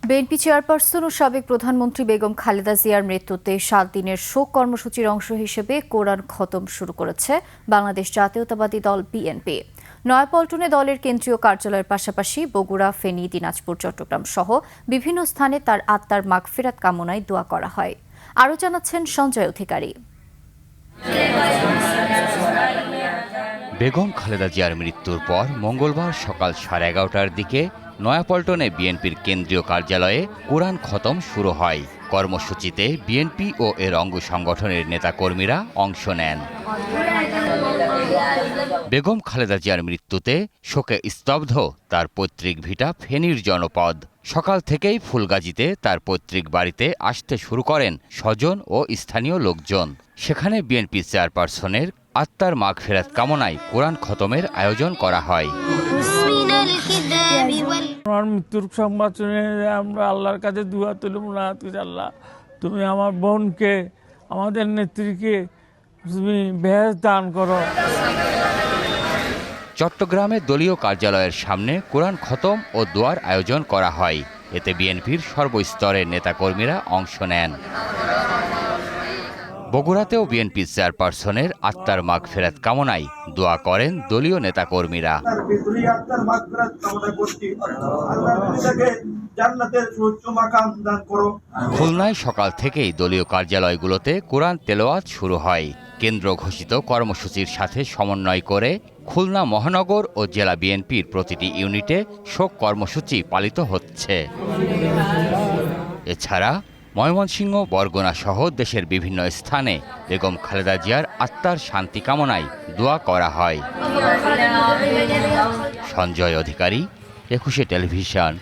BNP chairperson ও সাবেক প্রধানমন্ত্রী বেগম খালেদা জিয়ার মৃত্যুতে ৭ দিনের শোক কর্মসূচির অংশ হিসেবে কোরআন খতম শুরু করেছে বাংলাদেশ জাতীয়তাবাদী দল বিএনপি। নয়াপল্টনে দলের কেন্দ্রীয় কার্যালয়ের পাশাপাশি বগুড়া, ফেনী, দিনাজপুর, চট্টগ্রাম সহ বিভিন্ন স্থানে তার আত্মার মাগফিরাত কামনায় দোয়া করা হয়। আরও জানাচ্ছেন সঞ্জয় অধিকারী। বেগম খালেদা জিয়ার মৃত্যুর পর মঙ্গলবার সকাল 11:30টার দিকে নয়াপল্টনে বিএনপির কেন্দ্রীয় কার্যালয়ে কোরআন খতম শুরু হয়। কর্মসূচিতে বিএনপি ও এর অঙ্গ সংগঠনের নেতাকর্মীরা অংশ নেন। বেগম খালেদা জিয়ার মৃত্যুতে শোকে স্তব্ধ তার পৈতৃক ভিটা ফেনীর জনপদ। সকাল থেকেই ফুলগাজীতে তার পৈতৃক বাড়িতে আসতে শুরু করেন স্বজন ও স্থানীয় লোকজন। সেখানে বিএনপি চেয়ারপারসনের আত্মার মাগফিরাত কামনায় কোরআন খতমের আয়োজন করা হয়। আমার মৃত্যুর সংবাদ শুনে আমরা আল্লাহর কাছে দুয়া তুলি, মুনাজাত করি, আল্লাহ তুমি আমার বোনকে, আমাদের নেত্রীকে তুমি বেহেশত দান করো। চট্টগ্রামে দলীয় কার্যালয়ের সামনে কোরআন খতম ও দোয়ার আয়োজন করা হয়। এতে বিএনপির সর্বস্তরের নেতাকর্মীরা অংশ নেন। বগুড়াতেও বিএনপি চেয়ারপারসনের আত্মার মাগফিরাত কামনায় দোয়া করেন দলীয় নেতাকর্মীরা। খুলনায় সকাল থেকেই দলীয় কার্যালয়গুলোতে কোরআন তেলাওয়াত শুরু হয়। কেন্দ্র ঘোষিত কর্মসূচির সাথে সমন্বয় করে খুলনা মহানগর ও জেলা বিএনপির প্রতিটি ইউনিটে শোক কর্মসূচি পালিত হচ্ছে। এছাড়া ময়মনসিংহ, বরগুনা সহ দেশের বিভিন্ন স্থানে বেগম খালেদা জিয়ার আত্মার শান্তি কামনায় দোয়া করা হয়। সঞ্জয় অধিকারী, 21 টেলিভিশন।